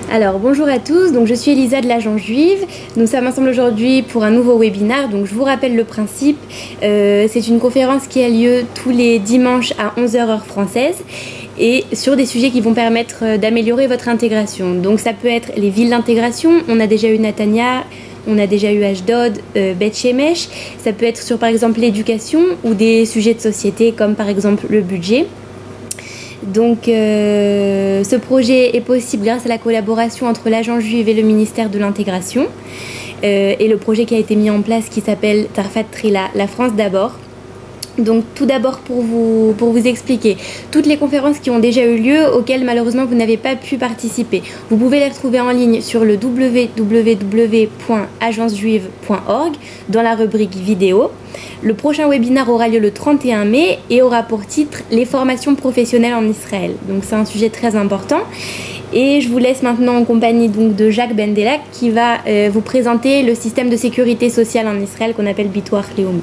Alors bonjour à tous, donc je suis Elisa de l'Agence Juive. Nous sommes ensemble aujourd'hui pour un nouveau webinaire. Donc je vous rappelle le principe. C'est une conférence qui a lieu tous les dimanches à 11h heure française et sur des sujets qui vont permettre d'améliorer votre intégration. Donc ça peut être les villes d'intégration. On a déjà eu Netanya, on a déjà eu Ashdod, Beth Shemesh. Ça peut être sur par exemple l'éducation ou des sujets de société comme par exemple le budget. Donc ce projet est possible grâce à la collaboration entre l'Agence Juive et le ministère de l'Intégration et le projet qui a été mis en place qui s'appelle Tarfat Trila, la France d'abord. Donc tout d'abord pour vous expliquer toutes les conférences qui ont déjà eu lieu auxquelles malheureusement vous n'avez pas pu participer. Vous pouvez les retrouver en ligne sur le www.agencejuive.org dans la rubrique vidéo. Le prochain webinaire aura lieu le 31 mai et aura pour titre les formations professionnelles en Israël. Donc c'est un sujet très important. Et je vous laisse maintenant en compagnie donc de Jacques Bendelak qui va vous présenter le système de sécurité sociale en Israël qu'on appelle Bitoach Leumi.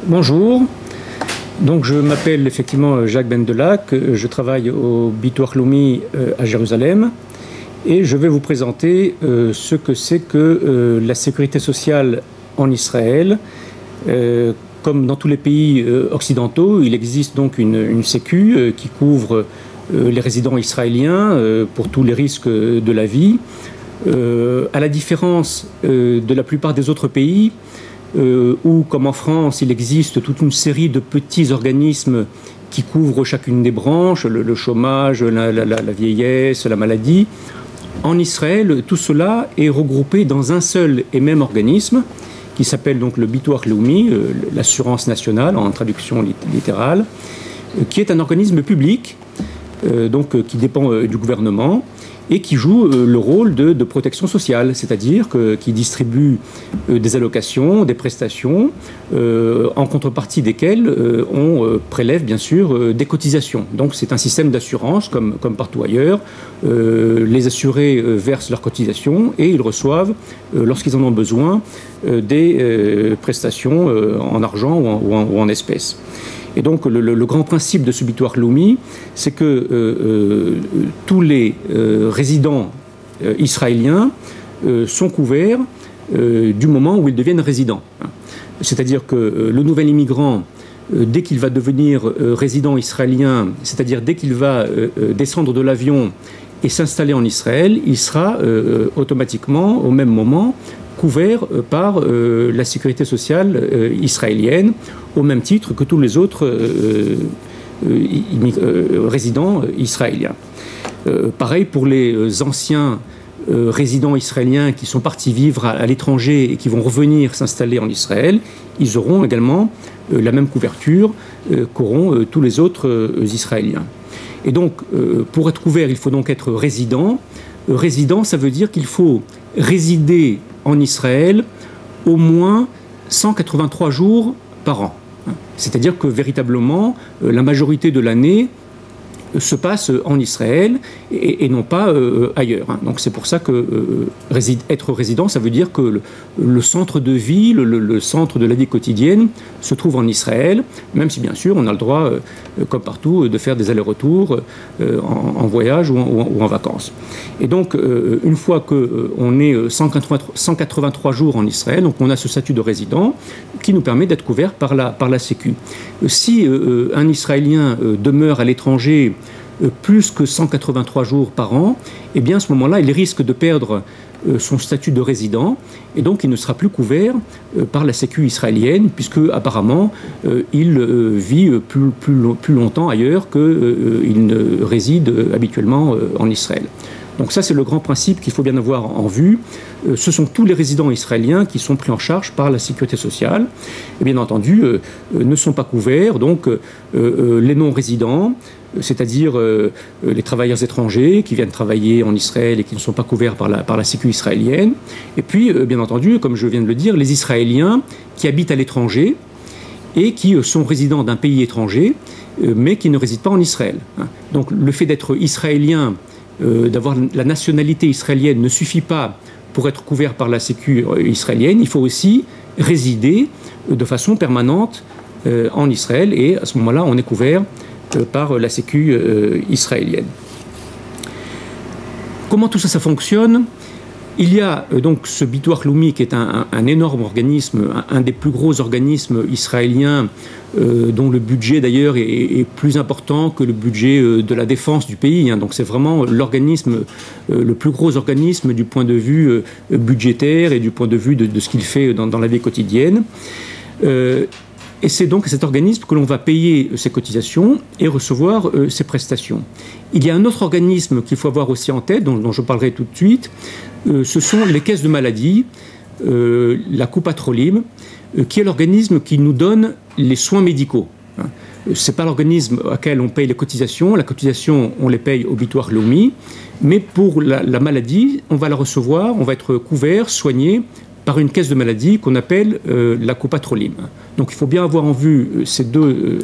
Bonjour, donc je m'appelle effectivement Jacques Bendelak, je travaille au Bitoach Leumi à Jérusalem et je vais vous présenter ce que c'est que la sécurité sociale en Israël. Comme dans tous les pays occidentaux, il existe donc une sécu qui couvre les résidents israéliens pour tous les risques de la vie. À la différence de la plupart des autres pays, où, comme en France, il existe toute une série de petits organismes qui couvrent chacune des branches, le chômage, la vieillesse, la maladie. En Israël, tout cela est regroupé dans un seul et même organisme, qui s'appelle donc le Bitoach Leumi, l'assurance nationale en traduction littérale, qui est un organisme public, qui dépend du gouvernement, et qui joue le rôle de protection sociale, c'est-à-dire qui distribue des allocations, des prestations, en contrepartie desquelles on prélève bien sûr des cotisations. Donc c'est un système d'assurance comme partout ailleurs. Les assurés versent leurs cotisations et ils reçoivent, lorsqu'ils en ont besoin, des prestations en argent ou en espèces. Et donc le grand principe de ce Bitoach Leumi, c'est que tous les résidents israéliens sont couverts du moment où ils deviennent résidents. C'est-à-dire que le nouvel immigrant, dès qu'il va devenir résident israélien, c'est-à-dire dès qu'il va descendre de l'avion et s'installer en Israël, il sera automatiquement, au même moment, couvert par la sécurité sociale israélienne, au même titre que tous les autres résidents israéliens. Pareil pour les anciens résidents israéliens qui sont partis vivre à l'étranger et qui vont revenir s'installer en Israël, ils auront également la même couverture qu'auront tous les autres Israéliens. Et donc, pour être couvert, il faut donc être résident. Résident, ça veut dire qu'il faut résider en Israël au moins 183 jours par an. C'est-à-dire que véritablement, la majorité de l'année se passe en Israël et non pas ailleurs. Donc c'est pour ça que être résident, ça veut dire que le centre de vie, le centre de la vie quotidienne se trouve en Israël, même si bien sûr on a le droit, comme partout, de faire des allers-retours en voyage ou en vacances. Et donc une fois qu'on est 183 jours en Israël, donc on a ce statut de résident qui nous permet d'être couvert par la Sécu. Si un Israélien demeure à l'étranger plus que 183 jours par an, eh bien à ce moment-là, il risque de perdre son statut de résident et donc il ne sera plus couvert par la Sécu israélienne puisque apparemment il vit plus longtemps ailleurs qu'il ne réside habituellement en Israël. Donc ça, c'est le grand principe qu'il faut bien avoir en vue. Ce sont tous les résidents israéliens qui sont pris en charge par la sécurité sociale. Et bien entendu, ne sont pas couverts donc les non-résidents, c'est-à-dire les travailleurs étrangers qui viennent travailler en Israël et qui ne sont pas couverts par la sécurité israélienne. Et puis, bien entendu, comme je viens de le dire, les Israéliens qui habitent à l'étranger et qui sont résidents d'un pays étranger, mais qui ne résident pas en Israël. Donc le fait d'être israélien, d'avoir la nationalité israélienne ne suffit pas pour être couvert par la Sécu israélienne, il faut aussi résider de façon permanente en Israël, et à ce moment-là, on est couvert par la Sécu israélienne. Comment tout ça, ça fonctionne? Il y a donc ce Bitoire Leumi qui est un énorme organisme, un des plus gros organismes israéliens, dont le budget d'ailleurs est plus important que le budget de la défense du pays. Donc c'est vraiment l'organisme, le plus gros organisme du point de vue budgétaire et du point de vue de ce qu'il fait dans la vie quotidienne. Et c'est donc à cet organisme que l'on va payer ses cotisations et recevoir ses prestations. Il y a un autre organisme qu'il faut avoir aussi en tête, dont je parlerai tout de suite, ce sont les caisses de maladie, la Coupat Cholim, qui est l'organisme qui nous donne les soins médicaux. Ce n'est pas l'organisme auquel on paye les cotisations. La cotisation, on les paye au Bitoire Leumi, mais pour la maladie, on va la recevoir, on va être couvert, soigné par une caisse de maladie qu'on appelle la Coupat Cholim. Donc il faut bien avoir en vue ces deux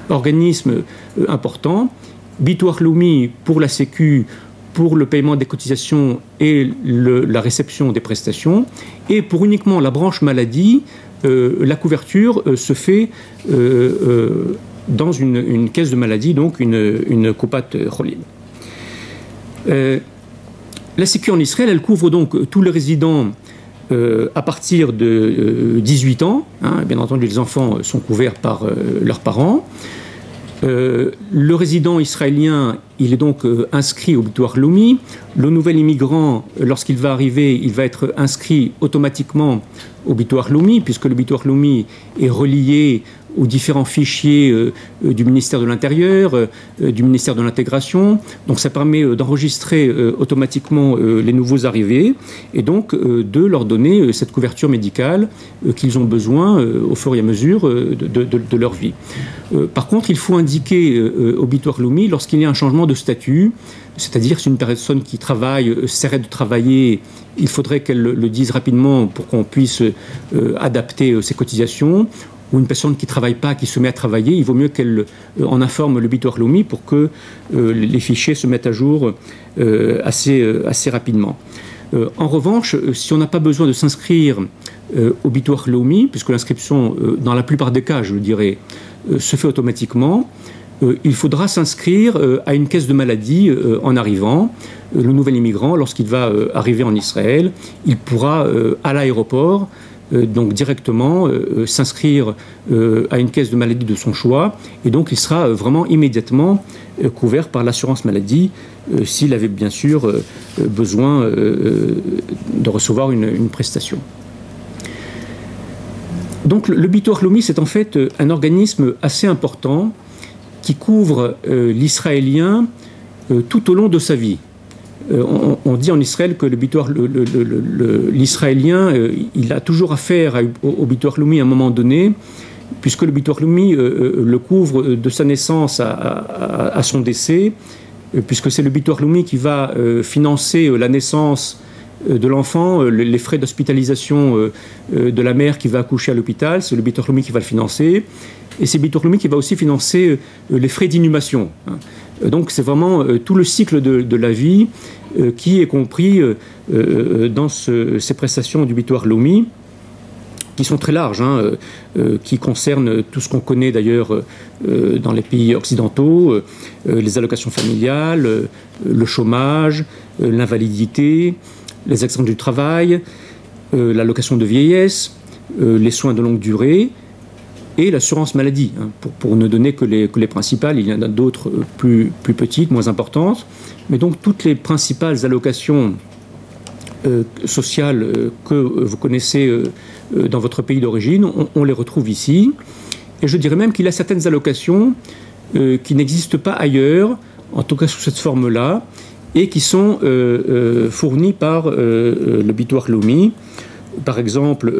organismes importants. Bitoire Leumi pour la Sécu, pour le paiement des cotisations et la réception des prestations. Et pour uniquement la branche maladie, la couverture se fait dans une caisse de maladie, donc une Coupat Cholim. La Sécu en Israël, elle couvre donc tous les résidents à partir de 18 ans. Bien entendu, les enfants sont couverts par leurs parents. Le résident israélien, il est donc inscrit au Bitoire Leumi. Le nouvel immigrant, lorsqu'il va arriver, il va être inscrit automatiquement au Bitoire Leumi, puisque le Bitoire Leumi est relié aux différents fichiers du ministère de l'Intérieur, du ministère de l'Intégration. Donc ça permet d'enregistrer automatiquement les nouveaux arrivés et donc de leur donner cette couverture médicale qu'ils ont besoin au fur et à mesure de leur vie. Par contre, il faut indiquer au Bitoire Leumi lorsqu'il y a un changement de statut, c'est-à-dire si une personne qui travaille s'arrête de travailler, il faudrait qu'elle le dise rapidement pour qu'on puisse adapter ses cotisations. Ou une personne qui ne travaille pas, qui se met à travailler, il vaut mieux qu'elle en informe le Bitoire Leumi pour que les fichiers se mettent à jour assez rapidement. En revanche, si on n'a pas besoin de s'inscrire au Bitoire Leumi, puisque l'inscription, dans la plupart des cas, je dirais, se fait automatiquement, il faudra s'inscrire à une caisse de maladie en arrivant. Le nouvel immigrant, lorsqu'il va arriver en Israël, il pourra, à l'aéroport, donc directement s'inscrire à une caisse de maladie de son choix, et donc il sera vraiment immédiatement couvert par l'assurance maladie s'il avait bien sûr besoin de recevoir une prestation. Donc le Bitoire Leumi, c'est en fait un organisme assez important qui couvre l'Israélien tout au long de sa vie. On dit en Israël que l'Israélien, il a toujours affaire au Bitoire Leumi à un moment donné, puisque le Bitoire Leumi le couvre de sa naissance à son décès, puisque c'est le Bitoire Leumi qui va financer la naissance de l'enfant, les frais d'hospitalisation de la mère qui va accoucher à l'hôpital, c'est le Bitoire Leumi qui va le financer, et c'est le Bitoire Leumi qui va aussi financer les frais d'inhumation. Donc c'est vraiment tout le cycle de la vie qui est compris dans ces prestations du Bitoire Leumi, qui sont très larges, qui concernent tout ce qu'on connaît d'ailleurs dans les pays occidentaux, les allocations familiales, le chômage, l'invalidité, les accidents du travail, l'allocation de vieillesse, les soins de longue durée, et l'assurance maladie, pour ne donner que les principales. Il y en a d'autres plus petites, moins importantes, mais donc toutes les principales allocations sociales que vous connaissez dans votre pays d'origine, on les retrouve ici. Et je dirais même qu'il y a certaines allocations qui n'existent pas ailleurs, en tout cas sous cette forme-là, et qui sont fournies par le Bitoire Leumi. Par exemple,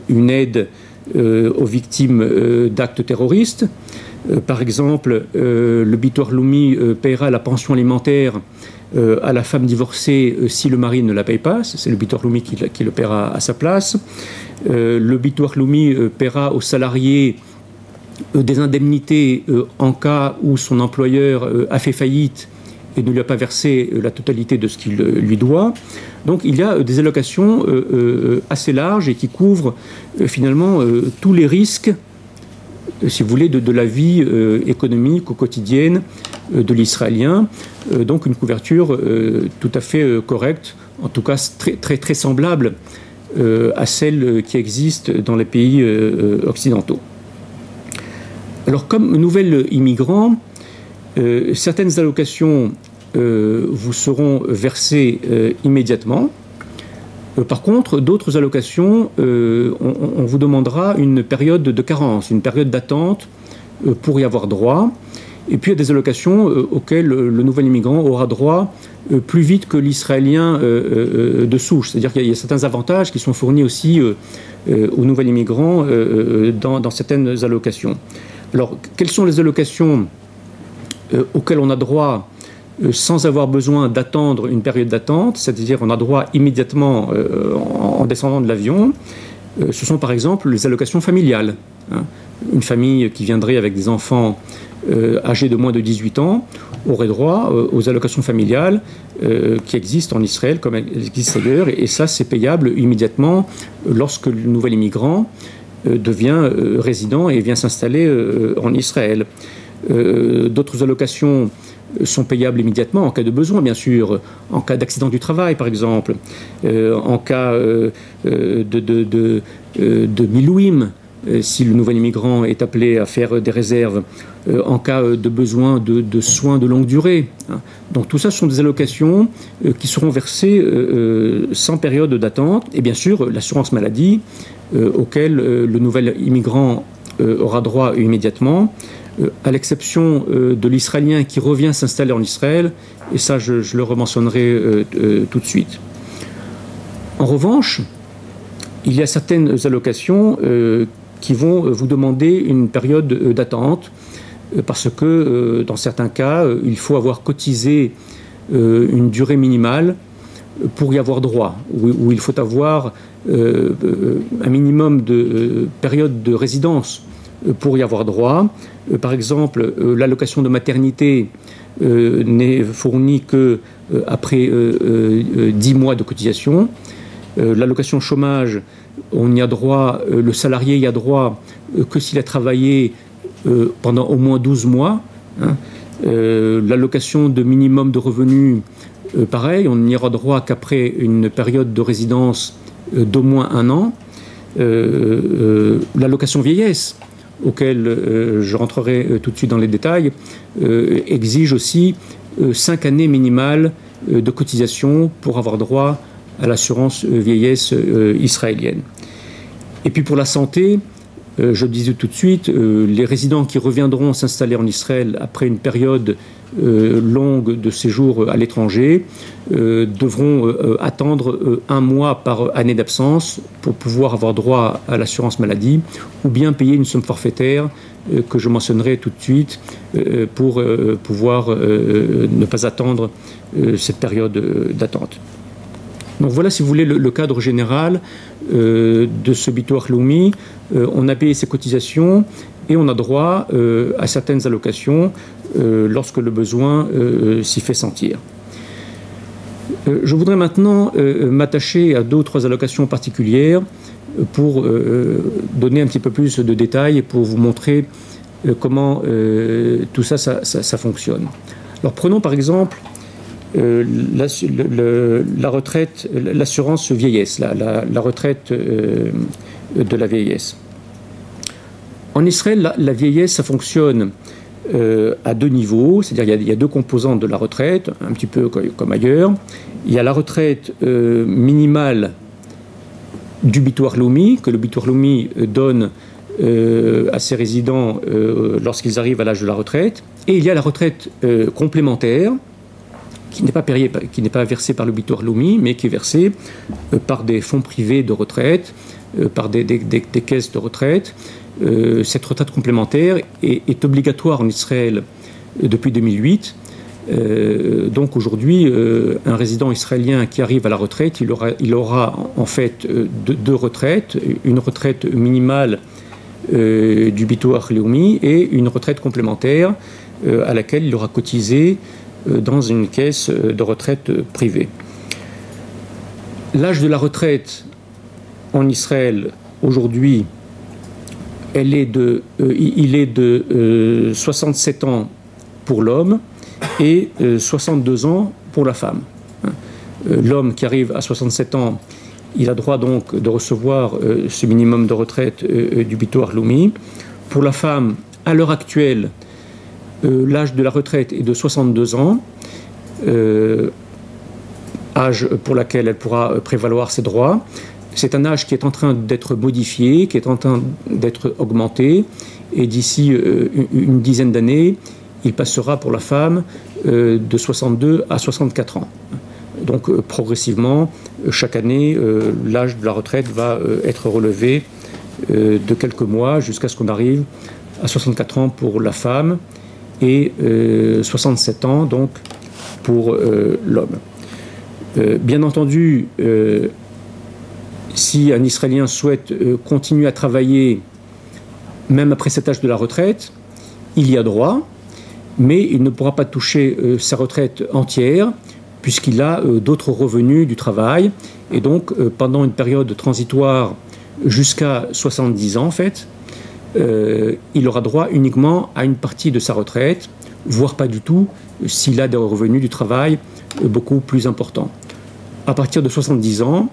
une aide aux victimes d'actes terroristes. Par exemple, le Bitoire Leumi paiera la pension alimentaire à la femme divorcée si le mari ne la paye pas. C'est le Bitoire Leumi qui le paiera à sa place. Le Bitoire Leumi paiera aux salariés des indemnités en cas où son employeur a fait faillite et ne lui a pas versé la totalité de ce qu'il lui doit. Donc il y a des allocations assez larges et qui couvrent finalement tous les risques, si vous voulez, de la vie économique ou quotidienne de l'Israélien. Donc une couverture tout à fait correcte, en tout cas très semblable à celle qui existe dans les pays occidentaux. Alors comme nouvel immigrant, certaines allocations vous seront versées immédiatement. Par contre, d'autres allocations, on vous demandera une période de carence, une période d'attente pour y avoir droit. Et puis il y a des allocations auxquelles le nouvel immigrant aura droit plus vite que l'Israélien de souche. C'est-à-dire qu'il y a certains avantages qui sont fournis aussi au nouvel immigrant dans certaines allocations. Alors, quelles sont les allocations auxquelles on a droit sans avoir besoin d'attendre une période d'attente, c'est-à-dire on a droit immédiatement en descendant de l'avion? Ce sont par exemple les allocations familiales. Une famille qui viendrait avec des enfants âgés de moins de 18 ans aurait droit aux allocations familiales qui existent en Israël comme elles existent ailleurs, et ça c'est payable immédiatement lorsque le nouvel immigrant devient résident et vient s'installer en Israël. D'autres allocations sont payables immédiatement en cas de besoin, bien sûr, en cas d'accident du travail, par exemple, en cas de milouim, si le nouvel immigrant est appelé à faire des réserves, en cas de besoin de soins de longue durée. Donc tout ça sont des allocations qui seront versées sans période d'attente, et bien sûr l'assurance maladie auquel le nouvel immigrant aura droit immédiatement, à l'exception de l'Israélien qui revient s'installer en Israël, et ça je le rementionnerai tout de suite. En revanche, il y a certaines allocations qui vont vous demander une période d'attente, parce que dans certains cas, il faut avoir cotisé une durée minimale pour y avoir droit, où il faut avoir un minimum de période de résidence pour y avoir droit. Par exemple, l'allocation de maternité n'est fournie qu'après 10 mois de cotisation. L'allocation chômage, on y a droit, le salarié y a droit que s'il a travaillé pendant au moins 12 mois. L'allocation de minimum de revenus, pareil, on n'y aura droit qu'après une période de résidence d'au moins 1 an. L'allocation vieillesse, auquel je rentrerai tout de suite dans les détails, exige aussi 5 années minimales de cotisation pour avoir droit à l'assurance vieillesse israélienne. Et puis pour la santé, je le disais tout de suite, les résidents qui reviendront s'installer en Israël après une période longue de séjour à l'étranger devront attendre 1 mois par année d'absence pour pouvoir avoir droit à l'assurance maladie, ou bien payer une somme forfaitaire que je mentionnerai tout de suite pour pouvoir ne pas attendre cette période d'attente. Donc voilà, si vous voulez, le cadre général de ce Bitoach Leumi. On a payé ses cotisations et on a droit à certaines allocations lorsque le besoin s'y fait sentir. Je voudrais maintenant m'attacher à 2 ou 3 allocations particulières pour donner un petit peu plus de détails et pour vous montrer comment tout ça fonctionne. Alors prenons par exemple la retraite, l'assurance vieillesse, la retraite de la vieillesse. En Israël, la vieillesse, ça fonctionne à 2 niveaux, c'est-à-dire il y a 2 composantes de la retraite, un petit peu comme ailleurs. Il y a la retraite minimale du Bitoach Leumi, que le Bitoach Leumi donne à ses résidents lorsqu'ils arrivent à l'âge de la retraite, et il y a la retraite complémentaire, qui n'est pas versée par le Bitoach Leumi, mais qui est versée par des fonds privés de retraite, par des caisses de retraite. Cette retraite complémentaire est obligatoire en Israël depuis 2008. Donc aujourd'hui, un résident israélien qui arrive à la retraite, il aura en fait 2 retraites, une retraite minimale du Bitoach Leumi et une retraite complémentaire à laquelle il aura cotisé dans une caisse de retraite privée. L'âge de la retraite en Israël aujourd'hui, il est de 67 ans pour l'homme et 62 ans pour la femme. L'homme qui arrive à 67 ans, il a droit donc de recevoir ce minimum de retraite du Bitoach Leumi. Pour la femme, à l'heure actuelle, l'âge de la retraite est de 62 ans, âge pour lequel elle pourra prévaloir ses droits. C'est un âge qui est en train d'être modifié, qui est en train d'être augmenté, et d'ici une dizaine d'années, il passera pour la femme de 62 à 64 ans. Donc progressivement, chaque année, l'âge de la retraite va être relevé de quelques mois jusqu'à ce qu'on arrive à 64 ans pour la femme et 67 ans donc pour l'homme. Bien entendu, si un Israélien souhaite continuer à travailler même après cet âge de la retraite, il y a droit, mais il ne pourra pas toucher sa retraite entière puisqu'il a d'autres revenus du travail. Et donc, pendant une période transitoire jusqu'à 70 ans, en fait, il aura droit uniquement à une partie de sa retraite, voire pas du tout, s'il a des revenus du travail beaucoup plus importants. À partir de 70 ans,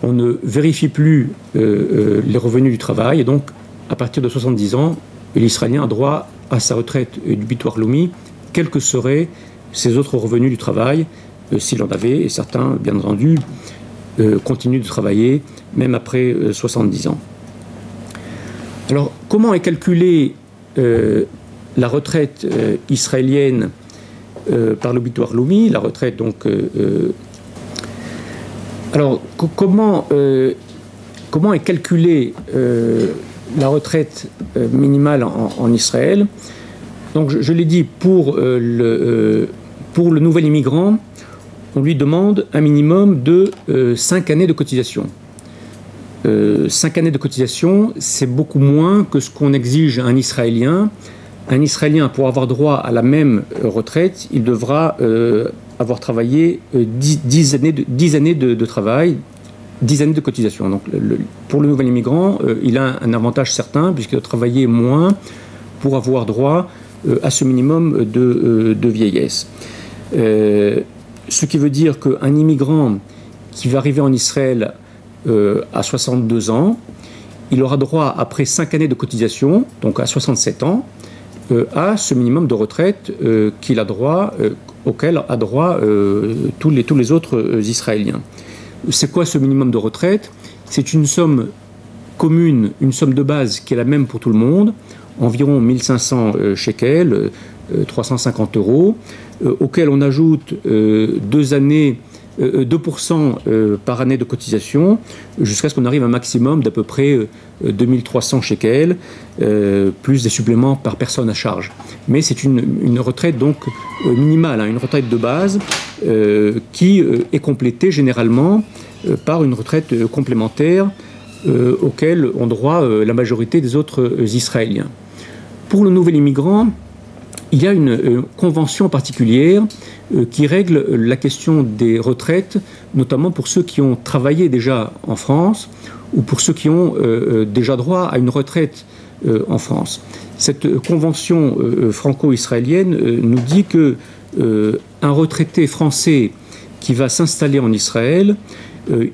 on ne vérifie plus les revenus du travail, et donc, à partir de 70 ans, l'Israélien a droit à sa retraite du Bitoach Leumi, quels que seraient ses autres revenus du travail, s'il en avait, et certains, bien entendu, continuent de travailler, même après 70 ans. Alors, comment est calculée la retraite israélienne par le Bitoach Leumi, la retraite donc... Alors, comment est calculée la retraite minimale en Israël? Donc, je l'ai dit, pour le nouvel immigrant, on lui demande un minimum de 5 années de cotisation. 5 années de cotisation, c'est beaucoup moins que ce qu'on exige à un Israélien. Un Israélien, pour avoir droit à la même retraite, il devra avoir travaillé 10 années de travail, 10 années de cotisation. Donc, pour le nouvel immigrant, il a un avantage certain, puisqu'il doit travailler moins pour avoir droit à ce minimum de vieillesse. Ce qui veut dire qu'un immigrant qui va arriver en Israël à 62 ans, il aura droit, après 5 années de cotisation, donc à 67 ans, à ce minimum de retraite qu'il a droit, auquel a droit tous les autres Israéliens. C'est quoi ce minimum de retraite? C'est une somme commune, une somme de base qui est la même pour tout le monde, environ 1500 shekels, 350 €, auquel on ajoute 2% par année de cotisation, jusqu'à ce qu'on arrive à un maximum d'à peu près 2300 shekels, plus des suppléments par personne à charge. Mais c'est une retraite donc minimale, une retraite de base qui est complétée généralement par une retraite complémentaire auquel ont droit la majorité des autres Israéliens. Pour le nouvel immigrant, il y a une convention particulière qui règle la question des retraites, notamment pour ceux qui ont travaillé déjà en France ou pour ceux qui ont déjà droit à une retraite en France. Cette convention franco-israélienne nous dit que un retraité français qui va s'installer en Israël,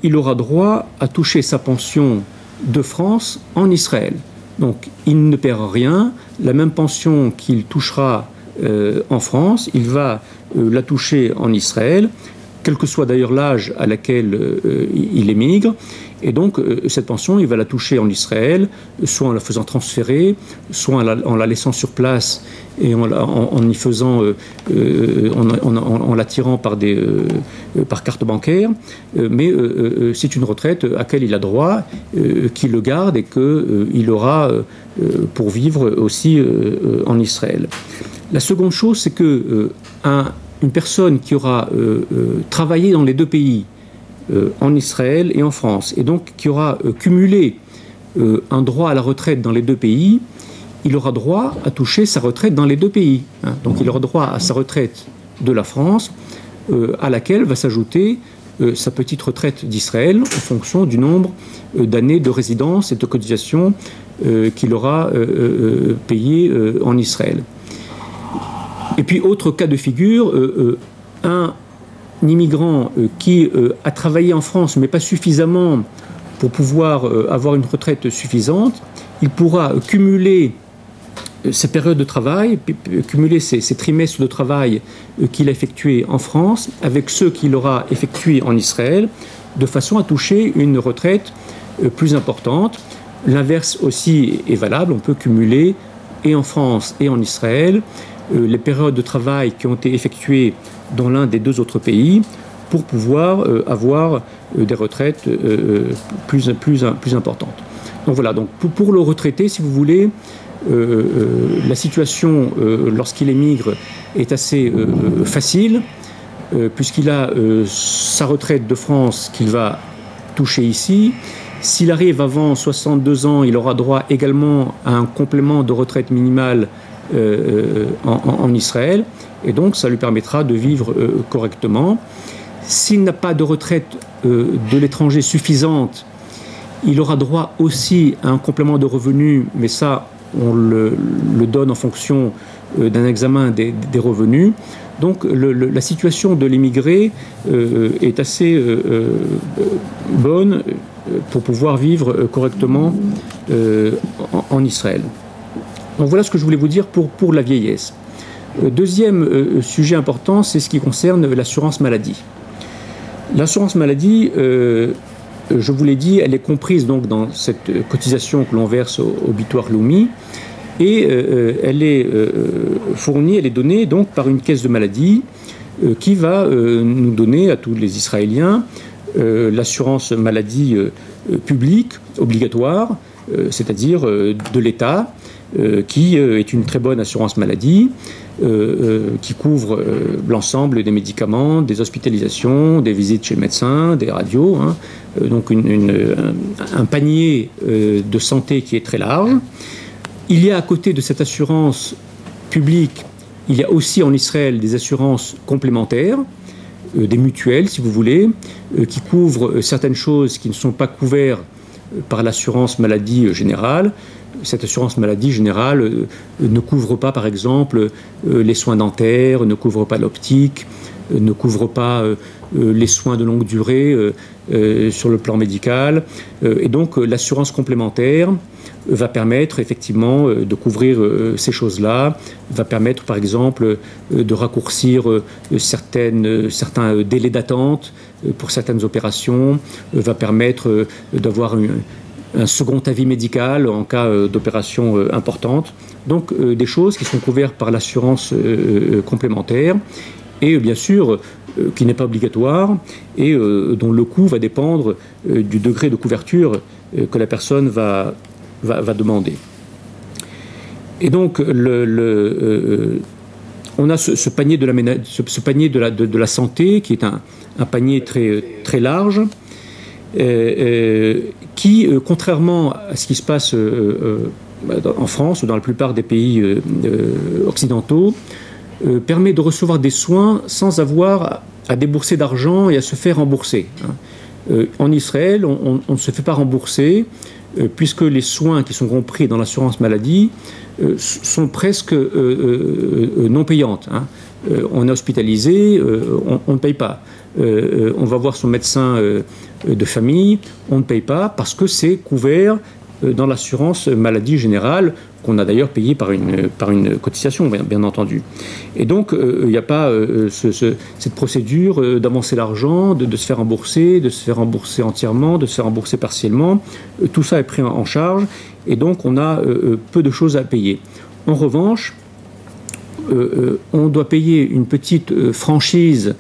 il aura droit à toucher sa pension de France en Israël. Donc il ne perd rien, la même pension qu'il touchera en France, il va la toucher en Israël, quel que soit d'ailleurs l'âge à laquelle il émigre. Et donc, cette pension, il va la toucher en Israël, soit en la faisant transférer, soit en la laissant sur place et en y faisant, en l'attirant par carte bancaire. Mais c'est une retraite à laquelle il a droit, qu'il le garde et qu'il aura pour vivre aussi en Israël. La seconde chose, c'est que une personne qui aura travaillé dans les deux pays, en Israël et en France, et donc qui aura cumulé un droit à la retraite dans les deux pays, il aura droit à toucher sa retraite dans les deux pays. Donc il aura droit à sa retraite de la France, à laquelle va s'ajouter sa petite retraite d'Israël en fonction du nombre d'années de résidence et de cotisation qu'il aura payé en Israël. Et puis, autre cas de figure, un immigrant qui a travaillé en France, mais pas suffisamment pour pouvoir avoir une retraite suffisante, il pourra cumuler ses périodes de travail, cumuler ses trimestres de travail qu'il a effectués en France avec ceux qu'il aura effectués en Israël, de façon à toucher une retraite plus importante. L'inverse aussi est valable, on peut cumuler et en France et en Israël les périodes de travail qui ont été effectuées dans l'un des deux autres pays pour pouvoir avoir des retraites plus importantes. Donc voilà, donc pour le retraité, si vous voulez, la situation lorsqu'il émigre est assez facile, puisqu'il a sa retraite de France qu'il va toucher ici. S'il arrive avant 62 ans, il aura droit également à un complément de retraite minimale en Israël, et donc ça lui permettra de vivre correctement. S'il n'a pas de retraite de l'étranger suffisante, il aura droit aussi à un complément de revenu, mais ça, on le donne en fonction d'un examen des revenus. Donc la situation de l'immigré est assez bonne pour pouvoir vivre correctement en Israël. Donc voilà ce que je voulais vous dire pour la vieillesse. Deuxième sujet important, c'est ce qui concerne l'assurance maladie. L'assurance maladie, je vous l'ai dit, elle est comprise donc dans cette cotisation que l'on verse au Bitoire Leumi, et elle est fournie, elle est donnée donc par une caisse de maladie qui va nous donner à tous les Israéliens l'assurance maladie publique obligatoire, c'est-à-dire de l'État, qui est une très bonne assurance maladie, qui couvre l'ensemble des médicaments, des hospitalisations, des visites chez le médecin, des radios, donc un panier de santé qui est très large. Il y a à côté de cette assurance publique, il y a aussi en Israël des assurances complémentaires, des mutuelles si vous voulez, qui couvrent certaines choses qui ne sont pas couvertes par l'assurance maladie générale. Cette assurance maladie générale ne couvre pas, par exemple, les soins dentaires, ne couvre pas l'optique, ne couvre pas les soins de longue durée sur le plan médical. Et donc, l'assurance complémentaire va permettre effectivement de couvrir ces choses-là, va permettre, par exemple, de raccourcir certains délais d'attente pour certaines opérations, va permettre d'avoir un second avis médical en cas d'opération importante. Donc des choses qui sont couvertes par l'assurance complémentaire et bien sûr qui n'est pas obligatoire et dont le coût va dépendre du degré de couverture que la personne va demander. Et donc on a ce panier de la santé qui est un panier très large, qui, contrairement à ce qui se passe en France ou dans la plupart des pays occidentaux, permet de recevoir des soins sans avoir à débourser d'argent et à se faire rembourser. En Israël, on ne se fait pas rembourser puisque les soins qui sont compris dans l'assurance maladie sont presque non payantes. On est hospitalisé, on ne paye pas. On va voir son médecin de famille, on ne paye pas parce que c'est couvert dans l'assurance maladie générale, qu'on a d'ailleurs payé par une cotisation, bien entendu. Et donc, il n'y a pas cette procédure d'avancer l'argent, de se faire rembourser entièrement, de se faire rembourser partiellement. Tout ça est pris en charge, et donc on a peu de choses à payer. En revanche, on doit payer une petite franchise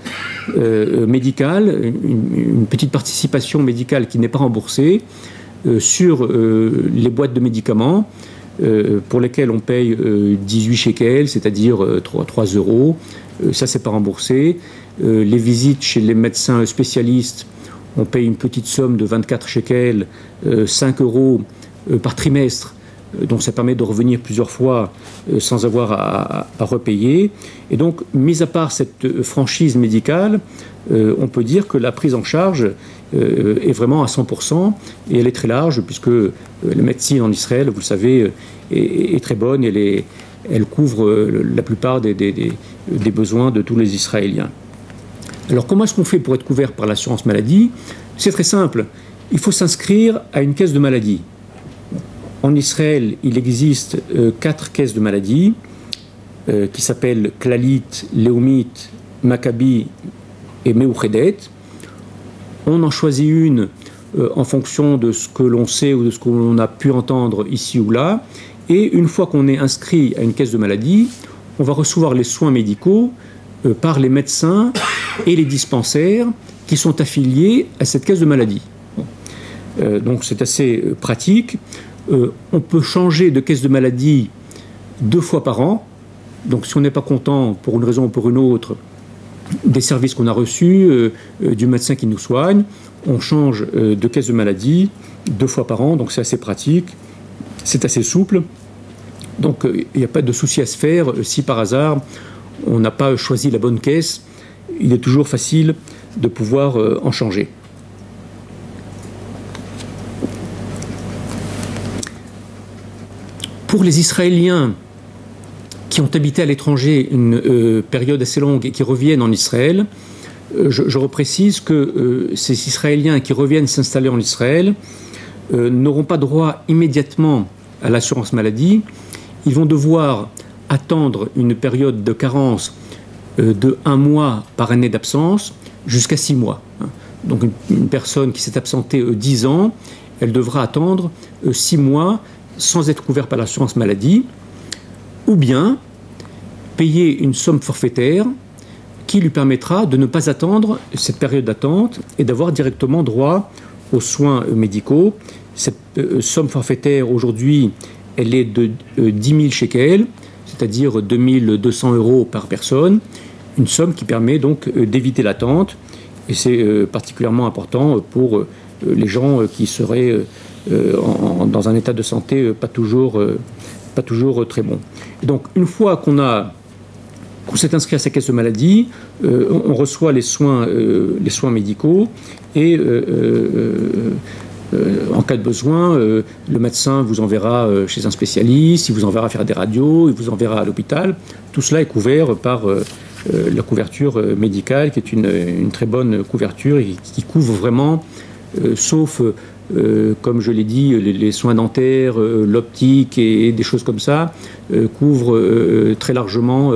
médicale, une petite participation médicale qui n'est pas remboursée sur les boîtes de médicaments pour lesquelles on paye 18 shekels, c'est-à-dire 3 euros. Ça, c'est pas remboursé. Les visites chez les médecins spécialistes, on paye une petite somme de 24 shekels, 5 euros par trimestre. Donc ça permet de revenir plusieurs fois sans avoir à repayer. Et donc, mis à part cette franchise médicale, on peut dire que la prise en charge est vraiment à 100% et elle est très large puisque la médecine en Israël, vous le savez, est très bonne. Elle couvre la plupart des besoins de tous les Israéliens. Alors comment est-ce qu'on fait pour être couvert par l'assurance maladie? C'est très simple. Il faut s'inscrire à une caisse de maladie. En Israël, il existe 4 caisses de maladie qui s'appellent Clalit, Leumit, Maccabi et Meuchedet. On en choisit une en fonction de ce que l'on sait ou de ce qu'on a pu entendre ici ou là. Et une fois qu'on est inscrit à une caisse de maladie, on va recevoir les soins médicaux par les médecins et les dispensaires qui sont affiliés à cette caisse de maladie. Donc c'est assez pratique. On peut changer de caisse de maladie 2 fois par an. Donc si on n'est pas content pour une raison ou pour une autre des services qu'on a reçus, du médecin qui nous soigne, on change de caisse de maladie 2 fois par an. Donc c'est assez pratique, c'est assez souple. Donc il n'y a pas de souci à se faire. Si par hasard on n'a pas choisi la bonne caisse, il est toujours facile de pouvoir en changer. Pour les Israéliens qui ont habité à l'étranger une période assez longue et qui reviennent en Israël, je reprécise que ces Israéliens qui reviennent s'installer en Israël n'auront pas droit immédiatement à l'assurance maladie. Ils vont devoir attendre une période de carence de 1 mois par année d'absence jusqu'à 6 mois. Donc une personne qui s'est absentée 10 ans, elle devra attendre 6 mois sans être couverte par l'assurance maladie, ou bien payer une somme forfaitaire qui lui permettra de ne pas attendre cette période d'attente et d'avoir directement droit aux soins médicaux. Cette somme forfaitaire, aujourd'hui, elle est de 10 000 shekels, c'est-à-dire 2 200 € par personne, une somme qui permet donc d'éviter l'attente, et c'est particulièrement important pour les gens qui seraient dans un état de santé pas toujours très bon. Et donc, une fois qu'on s'est inscrit à sa caisse de maladie, on reçoit les soins médicaux et en cas de besoin, le médecin vous enverra chez un spécialiste, il vous enverra faire des radios, il vous enverra à l'hôpital. Tout cela est couvert par la couverture médicale, qui est une très bonne couverture et qui couvre vraiment, sauf, comme je l'ai dit, les soins dentaires, l'optique et des choses comme ça, couvre très largement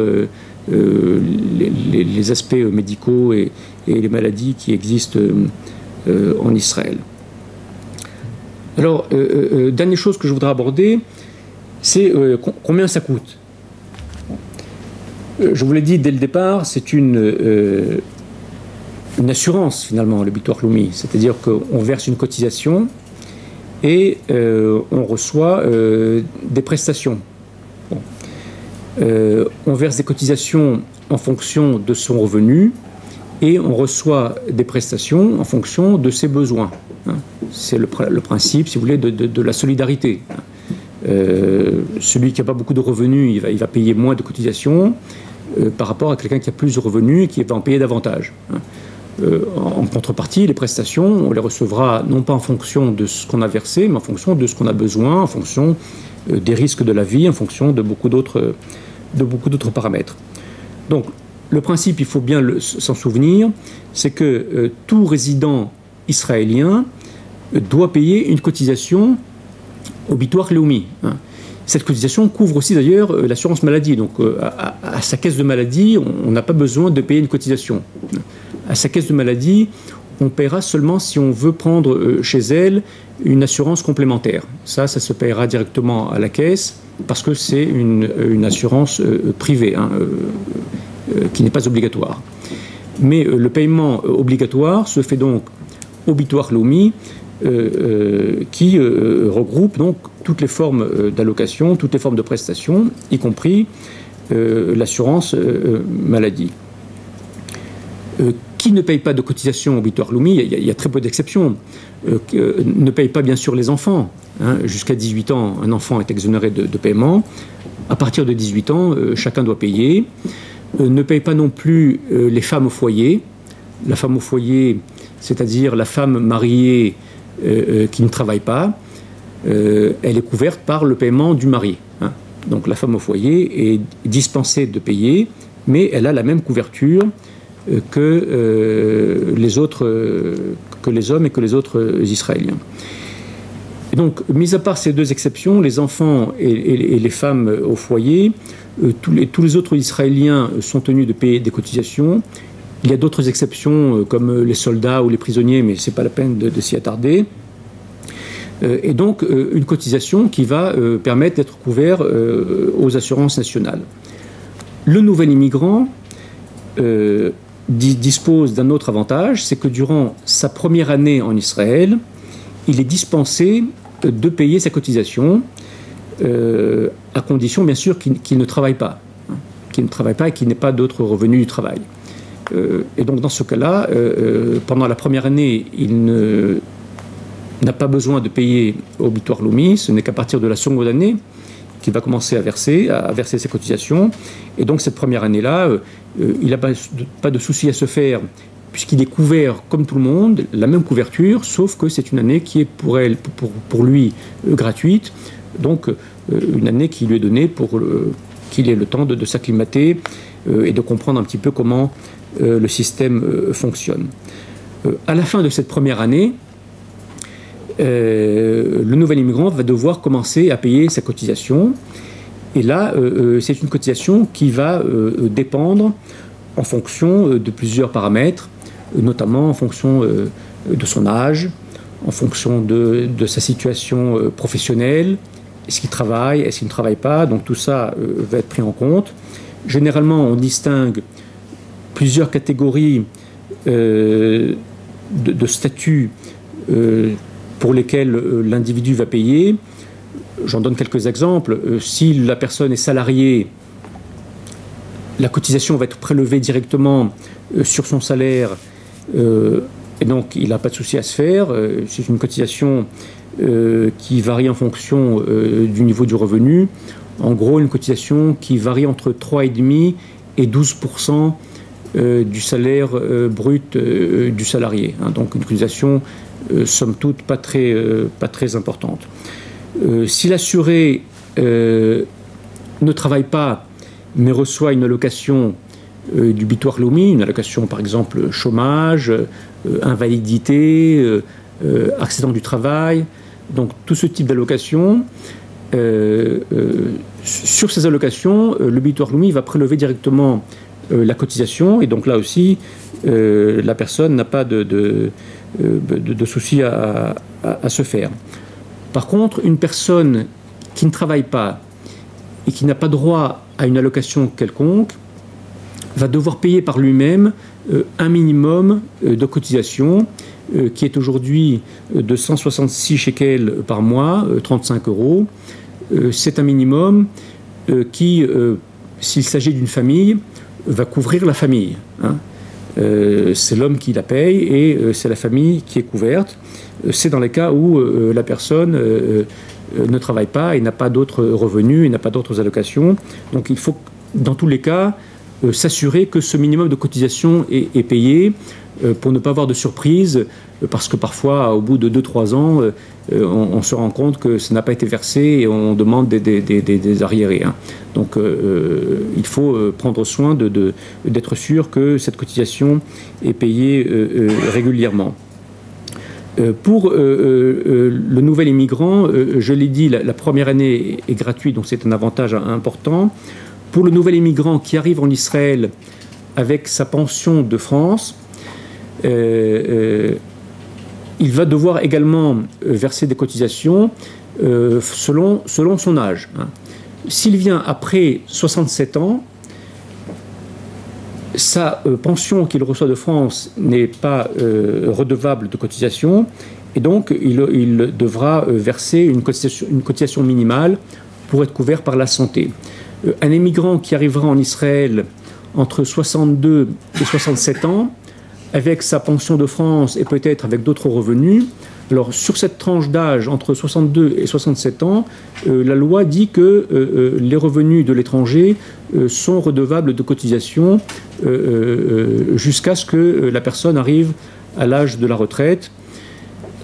les aspects médicaux et les maladies qui existent en Israël. Alors, dernière chose que je voudrais aborder, c'est combien ça coûte. Je vous l'ai dit dès le départ, c'est une assurance finalement, le Bitur Leumi. C'est-à-dire qu'on verse une cotisation et on reçoit des prestations. Bon. On verse des cotisations en fonction de son revenu et on reçoit des prestations en fonction de ses besoins. C'est le principe, si vous voulez, de la solidarité. Celui qui n'a pas beaucoup de revenus, il va payer moins de cotisations par rapport à quelqu'un qui a plus de revenus et qui va en payer davantage. En contrepartie, les prestations, on les recevra non pas en fonction de ce qu'on a versé, mais en fonction de ce qu'on a besoin, en fonction des risques de la vie, en fonction de beaucoup d'autres paramètres. Donc, le principe, il faut bien s'en souvenir, c'est que tout résident israélien doit payer une cotisation au Bitur Leumi. Cette cotisation couvre aussi d'ailleurs l'assurance maladie. Donc à sa caisse de maladie, on n'a pas besoin de payer une cotisation. À sa caisse de maladie, on paiera seulement si on veut prendre chez elle une assurance complémentaire. Ça se paiera directement à la caisse parce que c'est une assurance privée qui n'est pas obligatoire. Mais le paiement obligatoire se fait donc au Bitur Leumi, qui regroupe donc toutes les formes d'allocation, toutes les formes de prestations, y compris l'assurance maladie. Qui ne paye pas de cotisation au Bitur Leumi, il y a très peu d'exceptions. ne paye pas bien sûr les enfants. Hein. Jusqu'à 18 ans, un enfant est exonéré de paiement. À partir de 18 ans, chacun doit payer. Ne paye pas non plus les femmes au foyer. La femme au foyer, c'est-à-dire la femme mariée qui ne travaille pas, elle est couverte par le paiement du mari. Hein. Donc la femme au foyer est dispensée de payer, mais elle a la même couverture que les hommes et que les autres Israéliens. Et donc, mis à part ces deux exceptions, les enfants et les femmes au foyer, tous les autres Israéliens sont tenus de payer des cotisations. Il y a d'autres exceptions comme les soldats ou les prisonniers, mais ce n'est pas la peine de s'y attarder. Et donc, une cotisation qui va permettre d'être couvert aux assurances nationales. Le nouvel immigrant dispose d'un autre avantage, c'est que durant sa première année en Israël, il est dispensé de payer sa cotisation, à condition bien sûr qu'il ne travaille pas, qu'il ne travaille pas et qu'il n'ait pas d'autres revenus du travail. Et donc dans ce cas-là, pendant la première année, il n'a pas besoin de payer au bitoire Leumi, ce n'est qu'à partir de la seconde année qu'il va commencer à verser ses cotisations. Et donc cette première année-là, il n'a pas de souci à se faire, puisqu'il est couvert comme tout le monde, la même couverture, sauf que c'est une année qui est pour lui gratuite, donc une année qui lui est donnée pour qu'il ait le temps de s'acclimater et de comprendre un petit peu comment le système fonctionne. À la fin de cette première année, le nouvel immigrant va devoir commencer à payer sa cotisation. Et là, c'est une cotisation qui va dépendre en fonction de plusieurs paramètres, notamment en fonction de son âge, en fonction de sa situation professionnelle, est-ce qu'il travaille, est-ce qu'il ne travaille pas, donc tout ça va être pris en compte. Généralement, on distingue plusieurs catégories de statuts pour lesquels l'individu va payer. J'en donne quelques exemples. Si la personne est salariée, la cotisation va être prélevée directement sur son salaire et donc il n'a pas de souci à se faire. C'est une cotisation qui varie en fonction du niveau du revenu. En gros, une cotisation qui varie entre 3,5% et 12% du salaire brut du salarié. Hein, donc une cotisation, somme toute, pas très importante. Si l'assuré ne travaille pas, mais reçoit une allocation du bitoire Leumi, une allocation par exemple chômage, invalidité, accident du travail, donc tout ce type d'allocation, sur ces allocations, le bitoire Leumi va prélever directement la cotisation, et donc là aussi, la personne n'a pas de souci à se faire. Par contre, une personne qui ne travaille pas et qui n'a pas droit à une allocation quelconque va devoir payer par lui-même un minimum de cotisation qui est aujourd'hui de 166 shekels par mois, 35 €. C'est un minimum qui, s'il s'agit d'une famille, va couvrir la famille. Hein. C'est l'homme qui la paye et c'est la famille qui est couverte. C'est dans les cas où la personne ne travaille pas et n'a pas d'autres revenus et n'a pas d'autres allocations. Donc il faut, dans tous les cas, s'assurer que ce minimum de cotisation est payé pour ne pas avoir de surprise, parce que parfois, au bout de 2-3 ans, on se rend compte que ça n'a pas été versé et on demande des arriérés. Hein. Donc il faut prendre soin d'être sûr que cette cotisation est payée régulièrement. Pour le nouvel immigrant, je l'ai dit, la première année est gratuite, donc c'est un avantage important. Pour le nouvel immigrant qui arrive en Israël avec sa pension de France, il va devoir également verser des cotisations selon son âge. Hein. S'il vient après 67 ans, sa pension qu'il reçoit de France n'est pas redevable de cotisation, et donc il devra verser une cotisation minimale pour être couvert par la santé. Un immigrant qui arrivera en Israël entre 62 et 67 ans, avec sa pension de France et peut-être avec d'autres revenus, Alors, sur cette tranche d'âge entre 62 et 67 ans, la loi dit que les revenus de l'étranger sont redevables de cotisation jusqu'à ce que la personne arrive à l'âge de la retraite.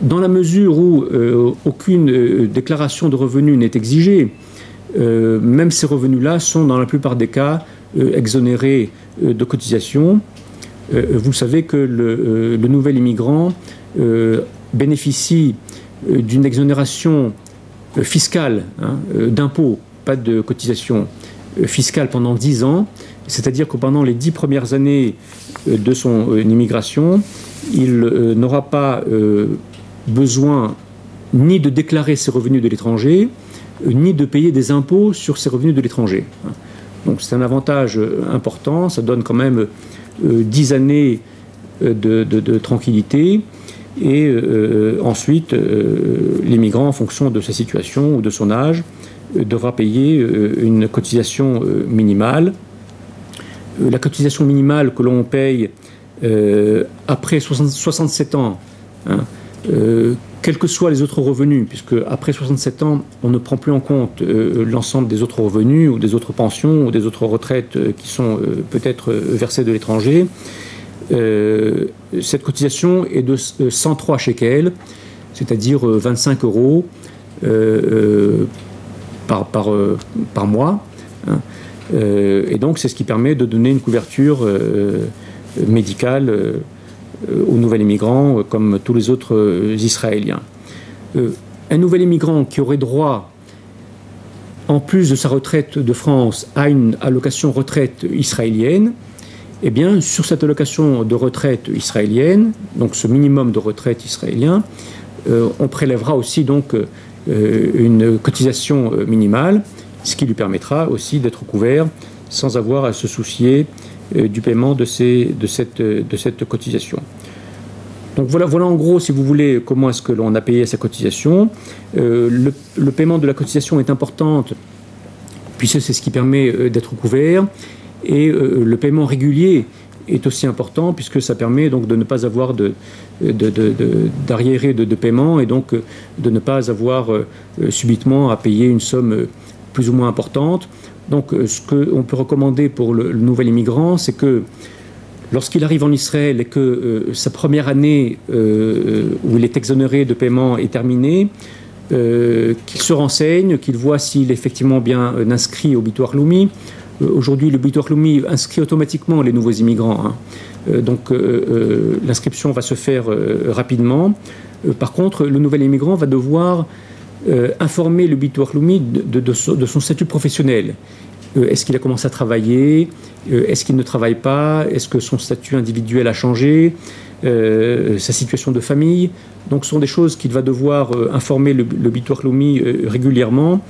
Dans la mesure où aucune déclaration de revenus n'est exigée, même ces revenus-là sont dans la plupart des cas exonérés de cotisation. Vous savez que le nouvel immigrant bénéficie d'une exonération fiscale, d'impôts, pas de cotisation fiscale pendant 10 ans, c'est-à-dire que pendant les 10 premières années de son immigration, il n'aura pas besoin ni de déclarer ses revenus de l'étranger, ni de payer des impôts sur ses revenus de l'étranger. Donc c'est un avantage important, ça donne quand même 10 années de tranquillité. Et ensuite, l'immigrant, en fonction de sa situation ou de son âge, devra payer une cotisation minimale. La cotisation minimale que l'on paye après 67 ans, quels que soient les autres revenus, puisque après 67 ans, on ne prend plus en compte l'ensemble des autres revenus ou des autres pensions ou des autres retraites qui sont peut-être versées de l'étranger. Cette cotisation est de 103 shekels, c'est-à-dire 25 € par mois. Et donc c'est ce qui permet de donner une couverture médicale aux nouvel immigrants comme tous les autres Israéliens. Un nouvel immigrant qui aurait droit, en plus de sa retraite de France, à une allocation retraite israélienne, eh bien, sur cette allocation de retraite israélienne, donc ce minimum de retraite israélien, on prélèvera aussi donc une cotisation minimale, ce qui lui permettra aussi d'être couvert sans avoir à se soucier du paiement de cette cotisation. Donc voilà en gros, si vous voulez, comment est-ce que l'on a payé sa cotisation. Le paiement de la cotisation est importante puisque c'est ce qui permet d'être couvert. Et le paiement régulier est aussi important puisque ça permet donc de ne pas avoir d'arriérés de paiement et donc de ne pas avoir subitement à payer une somme plus ou moins importante. Donc ce qu'on peut recommander pour le nouvel immigrant, c'est que lorsqu'il arrive en Israël et que sa première année où il est exonéré de paiement est terminée, qu'il se renseigne, qu'il voit s'il est effectivement bien inscrit au Bitur Leumi. Aujourd'hui, le Bitur Leumi inscrit automatiquement les nouveaux immigrants. Donc l'inscription va se faire rapidement. Par contre, le nouvel immigrant va devoir informer le Bitur Leumi de son statut professionnel. Est-ce qu'il a commencé à travailler? Est-ce qu'il ne travaille pas? Est-ce que son statut individuel a changé? Sa situation de famille? Donc ce sont des choses qu'il va devoir informer le Bitur Leumi régulièrement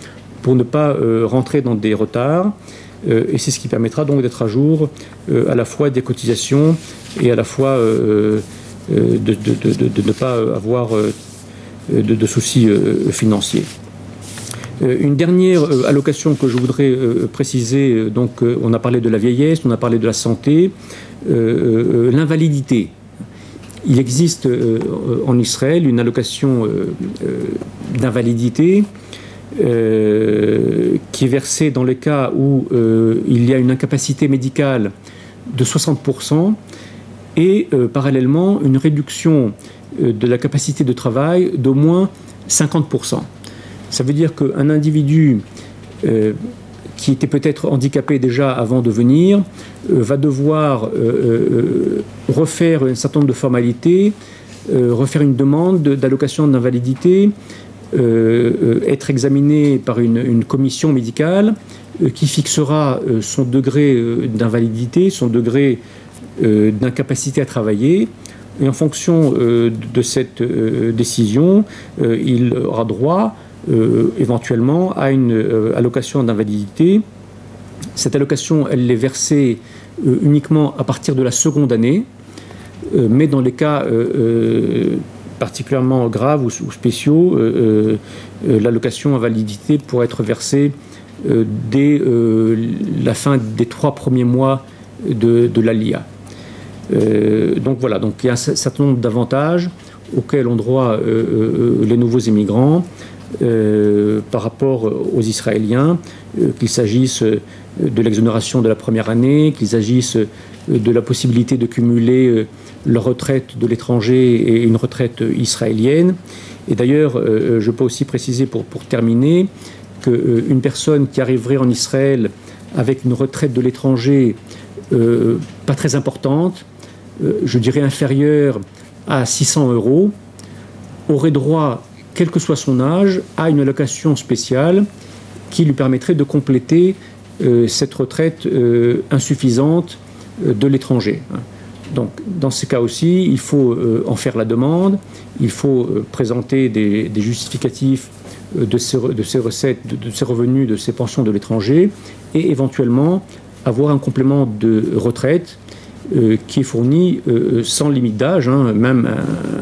pour ne pas rentrer dans des retards. Et c'est ce qui permettra donc d'être à jour à la fois des cotisations et à la fois de ne pas avoir de soucis financiers. Une dernière allocation que je voudrais préciser, donc on a parlé de la vieillesse, on a parlé de la santé, l'invalidité. Il existe en Israël une allocation d'invalidité qui est versée dans le cas où il y a une incapacité médicale de 60% et parallèlement une réduction de la capacité de travail d'au moins 50%. Ça veut dire qu'un individu qui était peut-être handicapé déjà avant de venir va devoir refaire un certain nombre de formalités, refaire une demande d'allocation d'invalidité, être examiné par une commission médicale qui fixera son degré d'invalidité, son degré d'incapacité à travailler. Et en fonction de cette décision, il aura droit éventuellement à une allocation d'invalidité. Cette allocation, elle est versée uniquement à partir de la seconde année, mais dans les cas particulièrement graves ou spéciaux, l'allocation invalidité pourrait être versée dès la fin des 3 premiers mois de l'ALIA. Donc voilà, donc il y a un certain nombre d'avantages auxquelles ont droit les nouveaux immigrants par rapport aux Israéliens, qu'il s'agisse de l'exonération de la première année, qu'il s'agisse de la possibilité de cumuler leur retraite de l'étranger et une retraite israélienne. Et d'ailleurs, je peux aussi préciser pour terminer qu'une personne qui arriverait en Israël avec une retraite de l'étranger pas très importante, je dirais inférieure à 600 € aurait droit, quel que soit son âge, à une allocation spéciale qui lui permettrait de compléter cette retraite insuffisante de l'étranger. Donc, dans ces cas aussi, il faut en faire la demande, il faut présenter des justificatifs de ces recettes, de ces revenus, de ces pensions de l'étranger, et éventuellement avoir un complément de retraite qui est fourni sans limite d'âge. Même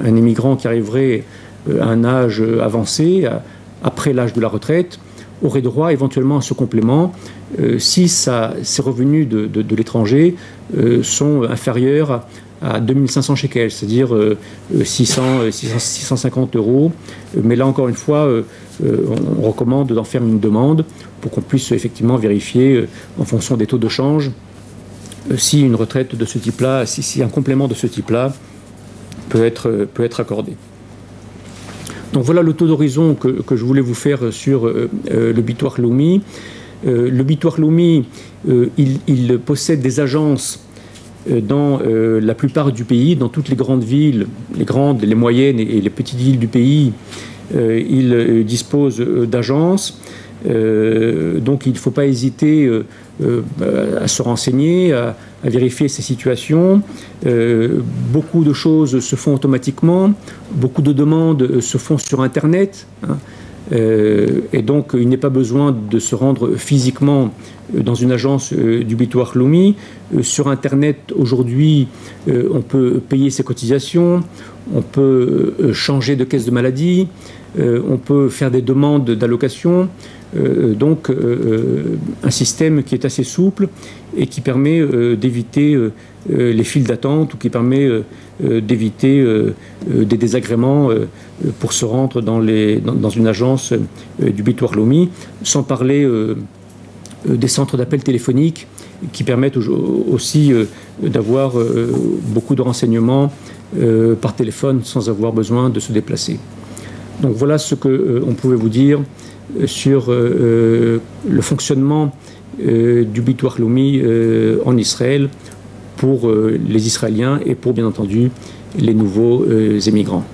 un immigrant qui arriverait à un âge avancé, après l'âge de la retraite, aurait droit éventuellement à ce complément si ses revenus de l'étranger sont inférieurs à 2500 shekels, c'est-à-dire 650 €. Mais là, encore une fois, on recommande d'en faire une demande pour qu'on puisse effectivement vérifier, en fonction des taux de change, si une retraite de ce type-là, si un complément de ce type-là peut être accordé. Donc voilà le taux d'horizon que je voulais vous faire sur le Bitoire Leumi. Le Bitoire Leumi, il possède des agences dans la plupart du pays, dans toutes les grandes villes, les grandes, les moyennes et les petites villes du pays. Il dispose d'agences. Donc il ne faut pas hésiter à se renseigner, à vérifier ces situations. Beaucoup de choses se font automatiquement, beaucoup de demandes se font sur Internet, et donc il n'est pas besoin de se rendre physiquement dans une agence du Bitoire Leumi. Sur Internet, aujourd'hui, on peut payer ses cotisations, on peut changer de caisse de maladie, on peut faire des demandes d'allocation. Donc un système qui est assez souple et qui permet d'éviter les files d'attente, ou qui permet d'éviter des désagréments pour se rendre dans une agence du Bitoire Leumi, sans parler des centres d'appel téléphoniques qui permettent aussi d'avoir beaucoup de renseignements par téléphone sans avoir besoin de se déplacer. Donc voilà ce qu'on pouvait vous dire sur le fonctionnement du Bitoire Leumi en Israël pour les Israéliens et pour, bien entendu, les nouveaux émigrants.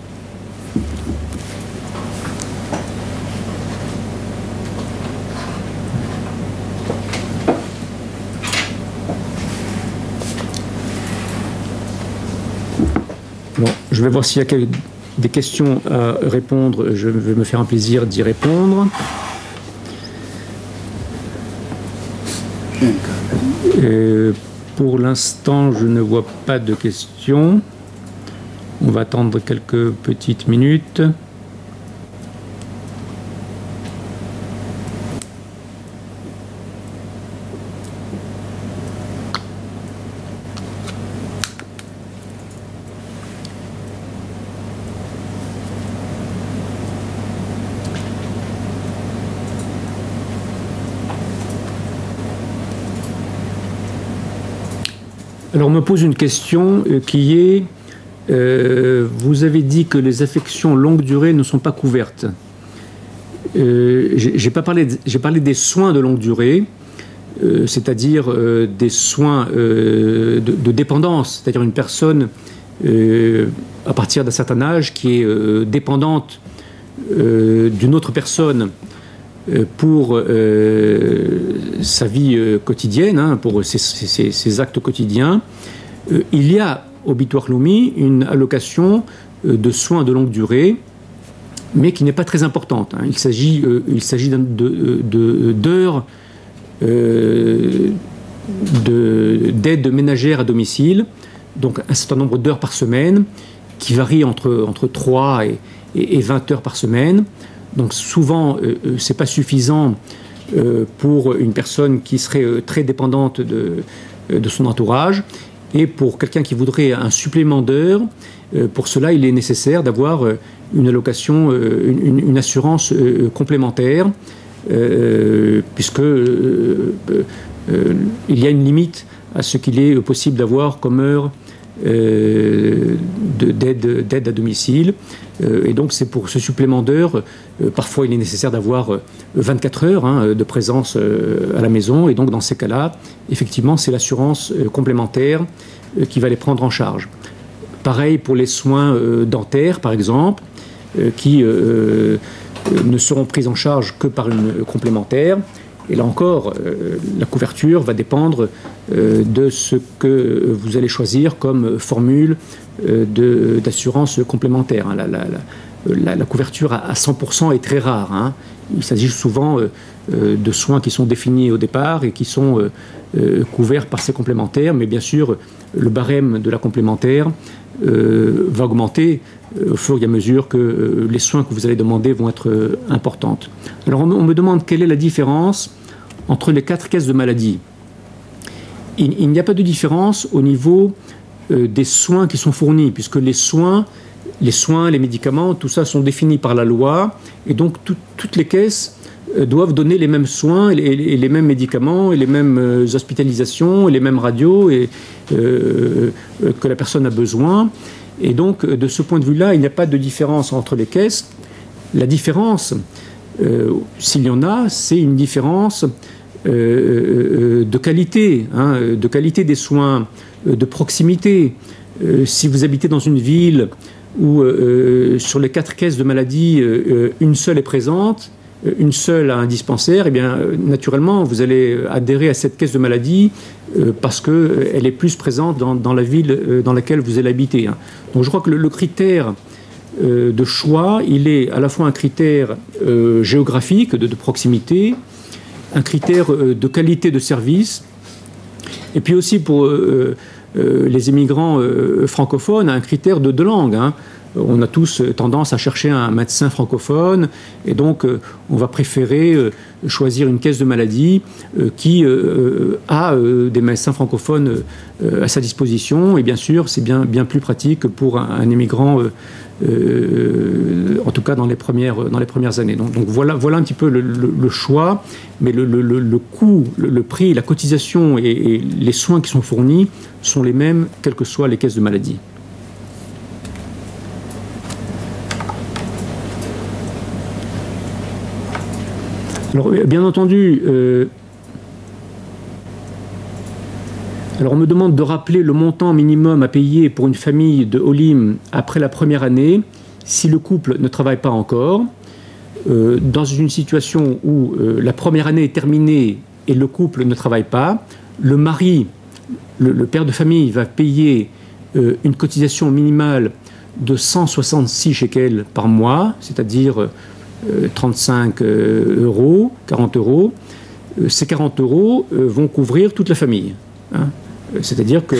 Bon, je vais voir s'il y a des questions à répondre. Je vais me faire un plaisir d'y répondre. Pour l'instant, je ne vois pas de questions. On va attendre quelques petites minutes. Alors, on me pose une question qui est, vous avez dit que les affections longue durée ne sont pas couvertes. J'ai parlé des soins de longue durée, c'est-à-dire des soins de dépendance, c'est-à-dire une personne à partir d'un certain âge qui est dépendante d'une autre personne pour sa vie quotidienne, pour ses actes quotidiens. Il y a au Bitoire Leumi une allocation de soins de longue durée, mais qui n'est pas très importante. Il s'agit d'heures d'aide ménagère à domicile, donc un certain nombre d'heures par semaine, qui varie entre 3 et 20 heures par semaine. Donc souvent, ce n'est pas suffisant pour une personne qui serait très dépendante de son entourage. Et pour quelqu'un qui voudrait un supplément d'heures, pour cela, il est nécessaire d'avoir une allocation, une assurance complémentaire, puisque il y a une limite à ce qu'il est possible d'avoir comme heure d'aide à domicile. Et donc c'est pour ce supplément d'heures, parfois il est nécessaire d'avoir 24 heures de présence à la maison, et donc dans ces cas-là, effectivement, c'est l'assurance complémentaire qui va les prendre en charge. Pareil pour les soins dentaires, par exemple, qui ne seront pris en charge que par une complémentaire. Et là encore, la couverture va dépendre de ce que vous allez choisir comme formule d'assurance complémentaire. La couverture à 100% est très rare. Il s'agit souvent de soins qui sont définis au départ et qui sont couverts par ces complémentaires. Mais bien sûr, le barème de la complémentaire va augmenter au fur et à mesure que les soins que vous allez demander vont être importantes. Alors on me demande quelle est la différence entre les 4 caisses de maladie. Il n'y a pas de différence au niveau des soins qui sont fournis, puisque les soins, les médicaments, tout ça sont définis par la loi, et donc toutes les caisses doivent donner les mêmes soins, et les mêmes médicaments, et les mêmes hospitalisations, et les mêmes radios que la personne a besoin. Et donc, de ce point de vue-là, il n'y a pas de différence entre les caisses. La différence, s'il y en a, c'est une différence de qualité, de qualité des soins, de proximité. Si vous habitez dans une ville où sur les 4 caisses de maladie, une seule est présente, une seule a un dispensaire, eh bien, naturellement, vous allez adhérer à cette caisse de maladie parce qu'elle est plus présente dans la ville dans laquelle vous allez habiter. Donc je crois que le critère de choix, il est à la fois un critère géographique, de proximité, un critère de qualité de service, et puis aussi pour les immigrants francophones, un critère de langue. On a tous tendance à chercher un médecin francophone, et donc on va préférer choisir une caisse de maladie qui a des médecins francophones à sa disposition. Et bien sûr, c'est bien plus pratique pour un immigrant, en tout cas dans les premières années. Donc voilà un petit peu le choix, mais le coût, le prix, la cotisation et les soins qui sont fournis sont les mêmes, quelles que soient les caisses de maladie. Alors, bien entendu, alors on me demande de rappeler le montant minimum à payer pour une famille de Olim après la première année, si le couple ne travaille pas encore. Dans une situation où la première année est terminée et le couple ne travaille pas, le mari, le père de famille, va payer une cotisation minimale de 166 shekels par mois, c'est-à-dire 35 euros, 40 euros. Ces 40 euros vont couvrir toute la famille. C'est-à-dire que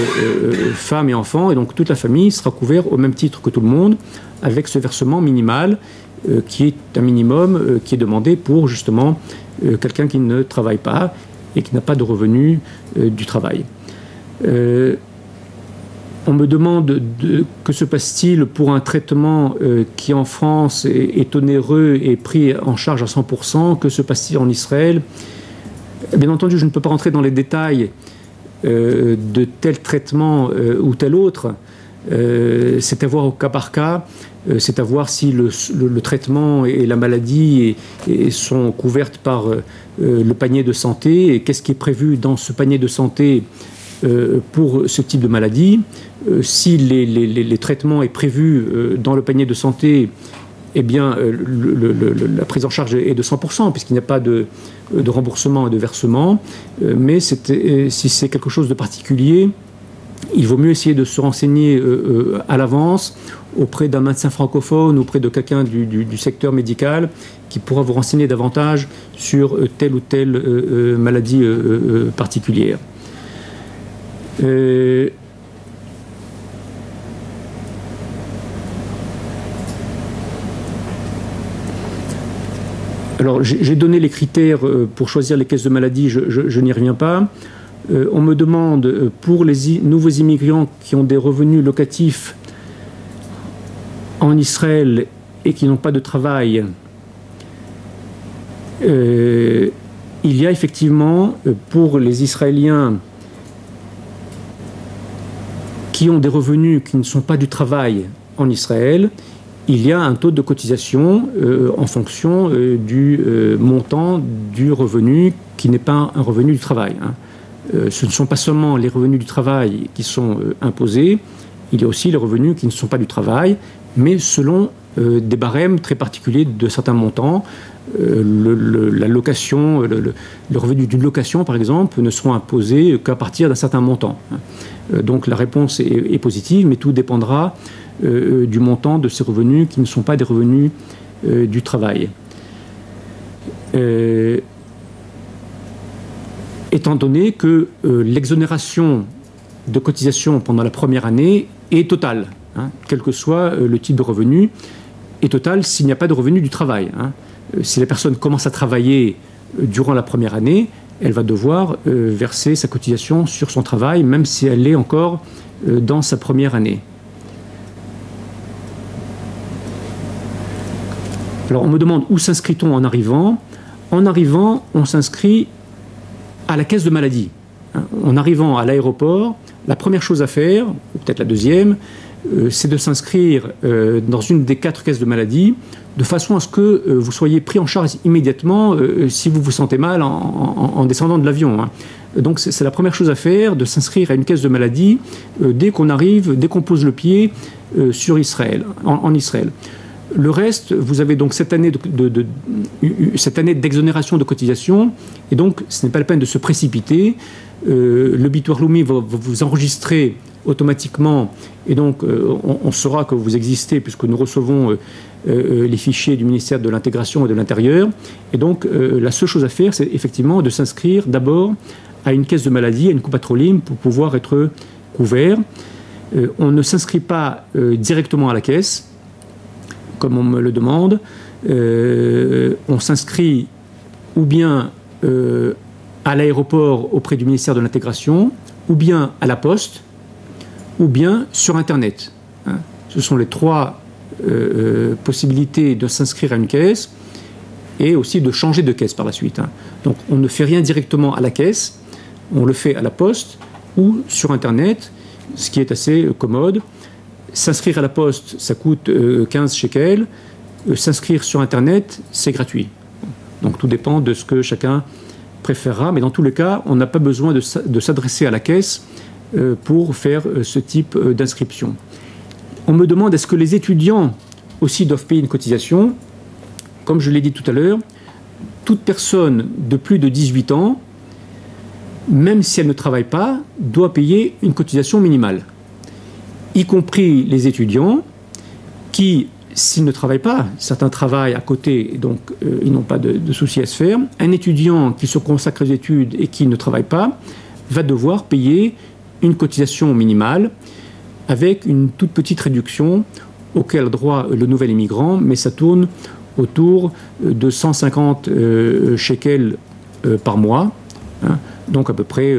femmes et enfants, et donc toute la famille sera couverte au même titre que tout le monde, avec ce versement minimal qui est un minimum qui est demandé pour justement quelqu'un qui ne travaille pas et qui n'a pas de revenus du travail. On me demande que se passe-t-il pour un traitement qui en France est onéreux et pris en charge à 100%, que se passe-t-il en Israël? Bien entendu, je ne peux pas rentrer dans les détails de tel traitement ou tel autre. C'est à voir au cas par cas, c'est à voir si le traitement et la maladie sont couvertes par le panier de santé, et qu'est-ce qui est prévu dans ce panier de santé pour ce type de maladie. Si les traitements est prévu dans le panier de santé, eh bien, la prise en charge est de 100%, puisqu'il n'y a pas de remboursement et de versement. Mais si c'est quelque chose de particulier, il vaut mieux essayer de se renseigner à l'avance auprès d'un médecin francophone, auprès de quelqu'un du secteur médical, qui pourra vous renseigner davantage sur telle ou telle maladie particulière. Alors, j'ai donné les critères pour choisir les caisses de maladie, je n'y reviens pas. On me demande, pour les nouveaux immigrants qui ont des revenus locatifs en Israël et qui n'ont pas de travail, il y a effectivement, pour les Israéliens qui ont des revenus qui ne sont pas du travail en Israël, il y a un taux de cotisation en fonction du montant du revenu qui n'est pas un revenu du travail. Ce ne sont pas seulement les revenus du travail qui sont imposés, il y a aussi les revenus qui ne sont pas du travail, mais selon des barèmes très particuliers de certains montants. La location, le revenu d'une location, par exemple, ne seront imposés qu'à partir d'un certain montant. Donc la réponse est positive, mais tout dépendra du montant de ces revenus qui ne sont pas des revenus du travail. Étant donné que l'exonération de cotisation pendant la première année est totale, quel que soit le type de revenu, est totale s'il n'y a pas de revenu du travail. Si la personne commence à travailler durant la première année, elle va devoir verser sa cotisation sur son travail, même si elle est encore dans sa première année. Alors on me demande où s'inscrit-on en arrivant. En arrivant, on s'inscrit à la caisse de maladie. En arrivant à l'aéroport, la première chose à faire, ou peut-être la deuxième, c'est de s'inscrire dans une des 4 caisses de maladie, de façon à ce que vous soyez pris en charge immédiatement si vous vous sentez mal en descendant de l'avion. Donc c'est la première chose à faire, de s'inscrire à une caisse de maladie dès qu'on arrive, dès qu'on pose le pied sur Israël, en Israël. Le reste, vous avez donc cette année d'exonération de cotisation, et donc ce n'est pas la peine de se précipiter. Le Bitur Leumi va vous enregistrer automatiquement, et donc on saura que vous existez puisque nous recevons les fichiers du ministère de l'Intégration et de l'Intérieur. Et donc la seule chose à faire, c'est effectivement de s'inscrire d'abord à une caisse de maladie, à une coupatrolim, pour pouvoir être couvert. On ne s'inscrit pas directement à la caisse, comme on me le demande. On s'inscrit ou bien à l'aéroport auprès du ministère de l'Intégration, ou bien à la poste, ou bien sur Internet. Ce sont les 3 possibilités de s'inscrire à une caisse et aussi de changer de caisse par la suite. Donc on ne fait rien directement à la caisse, on le fait à la poste ou sur Internet, ce qui est assez commode. S'inscrire à la poste, ça coûte 15 shekels. S'inscrire sur Internet, c'est gratuit. Donc tout dépend de ce que chacun préférera. Mais dans tous les cas, on n'a pas besoin de s'adresser à la caisse pour faire ce type d'inscription. On me demande, est-ce que les étudiants aussi doivent payer une cotisation? Comme je l'ai dit tout à l'heure, toute personne de plus de 18 ans, même si elle ne travaille pas, doit payer une cotisation minimale, y compris les étudiants qui, s'ils ne travaillent pas, certains travaillent à côté, donc ils n'ont pas de souci à se faire. Un étudiant qui se consacre aux études et qui ne travaille pas va devoir payer une cotisation minimale avec une toute petite réduction auquel a droit le nouvel immigrant, mais ça tourne autour de 150 shekels par mois, donc à peu près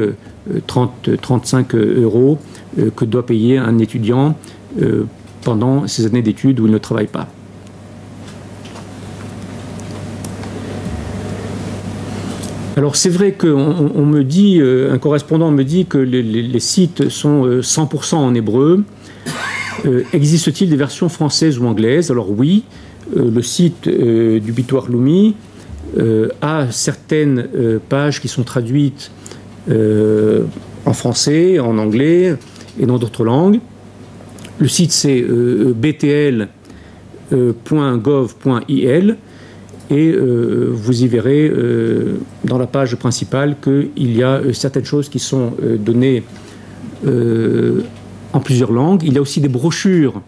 30-35 euros que doit payer un étudiant pendant ces années d'études où il ne travaille pas. Alors c'est vrai qu'on me dit, un correspondant me dit que les sites sont 100% en hébreu. Existe-t-il des versions françaises ou anglaises? Alors oui, le site du Bitur Leumi a certaines pages qui sont traduites en français, en anglais et dans d'autres langues. Le site c'est btl.gov.il et vous y verrez dans la page principale qu'il y a certaines choses qui sont données en plusieurs langues. Il y a aussi des brochures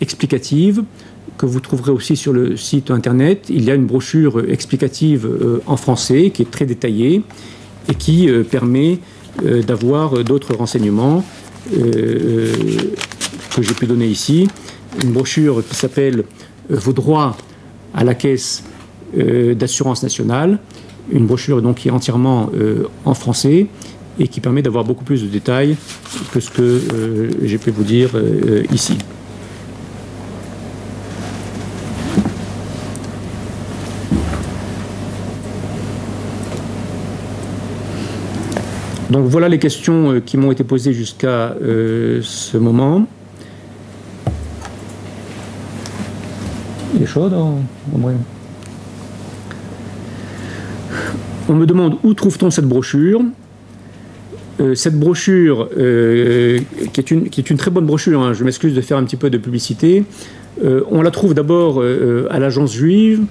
explicatives que vous trouverez aussi sur le site internet. Il y a une brochure explicative en français qui est très détaillée et qui permet d'avoir d'autres renseignements que j'ai pu donner ici. Une brochure qui s'appelle « Vos droits à la caisse d'assurance nationale », une brochure donc qui est entièrement en français et qui permet d'avoir beaucoup plus de détails que ce que j'ai pu vous dire ici. Donc voilà les questions qui m'ont été posées jusqu'à ce moment. Il est chaud, on me demande où trouve-t-on cette brochure. Cette brochure, qui est une très bonne brochure, hein, je m'excuse de faire un petit peu de publicité, on la trouve d'abord à l'Agence juive,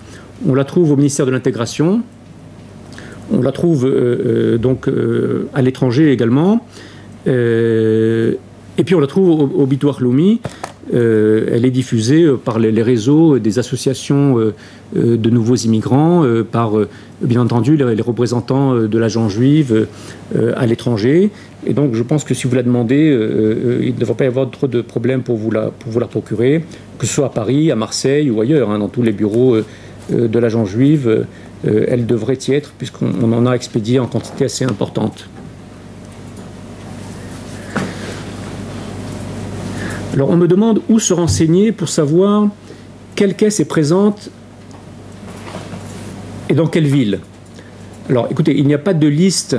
on la trouve au ministère de l'Intégration, on la trouve donc à l'étranger également, et puis on la trouve au Bitoach Leumi. Elle est diffusée par les réseaux des associations de nouveaux immigrants, par bien entendu les représentants de l'agence juive à l'étranger. Et donc je pense que si vous la demandez, il ne devrait pas y avoir trop de problèmes pour vous la procurer, que ce soit à Paris, à Marseille ou ailleurs, hein, dans tous les bureaux de l'agence juive. Elle devrait y être puisqu'on en a expédié en quantité assez importante. Alors on me demande où se renseigner pour savoir quelle caisse est présente et dans quelle ville. Alors écoutez, il n'y a pas de liste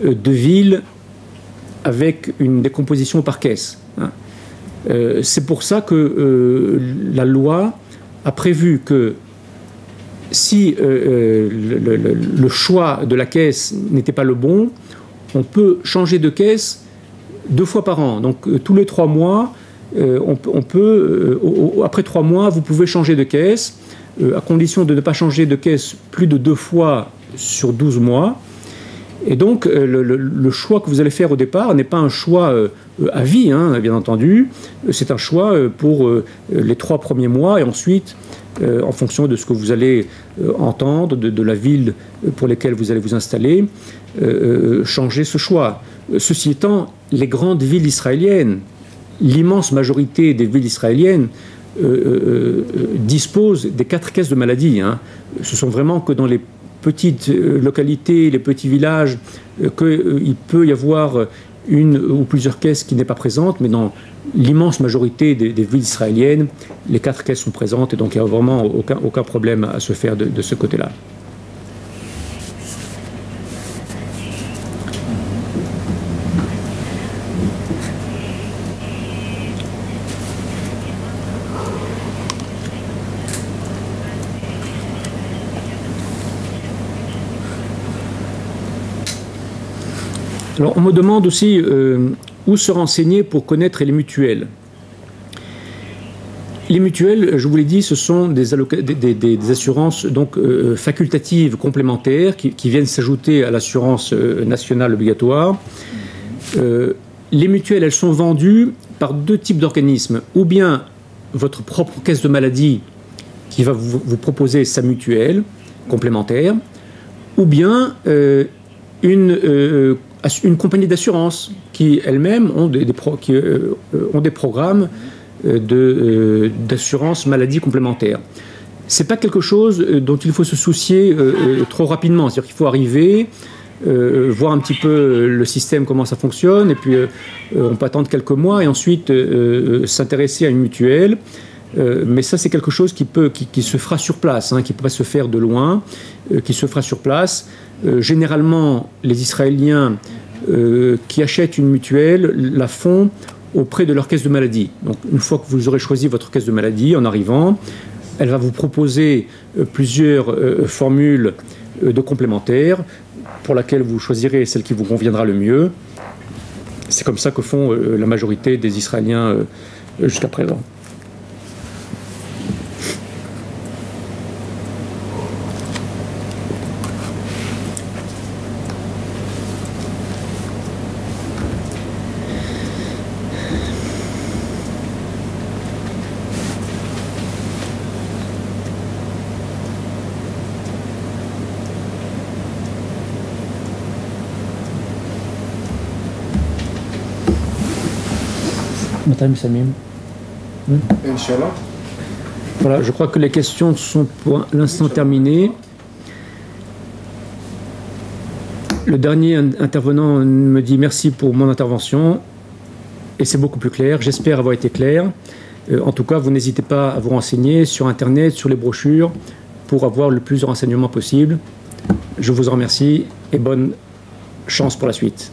de villes avec une décomposition par caisse, hein. C'est pour ça que la loi a prévu que si le choix de la caisse n'était pas le bon, on peut changer de caisse 2 fois par an. Donc tous les 3 mois, après 3 mois, vous pouvez changer de caisse, à condition de ne pas changer de caisse plus de 2 fois sur 12 mois. Et donc le choix que vous allez faire au départ n'est pas un choix à vie, hein, bien entendu. C'est un choix pour les 3 premiers mois et ensuite, en fonction de ce que vous allez entendre, de la ville pour laquelle vous allez vous installer, changer ce choix. Ceci étant, les grandes villes israéliennes, l'immense majorité des villes israéliennes disposent des 4 caisses de maladie, hein. Ce sont vraiment que dans les petites localités, les petits villages, qu'il peut y avoir une ou plusieurs caisses qui n'est pas présente, mais dans l'immense majorité des villes israéliennes, les 4 caisses sont présentes et donc il n'y a vraiment aucun problème à se faire de ce côté-là. Alors, on me demande aussi où se renseigner pour connaître les mutuelles. Les mutuelles, je vous l'ai dit, ce sont des assurances donc, facultatives complémentaires qui viennent s'ajouter à l'assurance nationale obligatoire. Les mutuelles, elles sont vendues par 2 types d'organismes. Ou bien votre propre caisse de maladie qui va vous proposer sa mutuelle complémentaire, ou bien une compagnie d'assurance qui elles-mêmes ont des programmes d'assurance maladie complémentaire. Ce n'est pas quelque chose dont il faut se soucier trop rapidement. C'est-à-dire qu'il faut arriver, voir un petit peu le système, comment ça fonctionne, et puis on peut attendre quelques mois et ensuite s'intéresser à une mutuelle. Mais ça, c'est quelque chose qui se fera sur place, hein, qui ne peut pas se faire de loin, qui se fera sur place. Généralement, les Israéliens qui achètent une mutuelle la font auprès de leur caisse de maladie. Donc, une fois que vous aurez choisi votre caisse de maladie, en arrivant, elle va vous proposer plusieurs formules de complémentaires pour laquelle vous choisirez celle qui vous conviendra le mieux. C'est comme ça que font la majorité des Israéliens jusqu'à présent. Voilà, je crois que les questions sont pour l'instant terminées. Le dernier intervenant me dit merci pour mon intervention et c'est beaucoup plus clair. J'espère avoir été clair. En tout cas, vous n'hésitez pas à vous renseigner sur Internet, sur les brochures, pour avoir le plus de renseignements possible. Je vous en remercie et bonne chance pour la suite.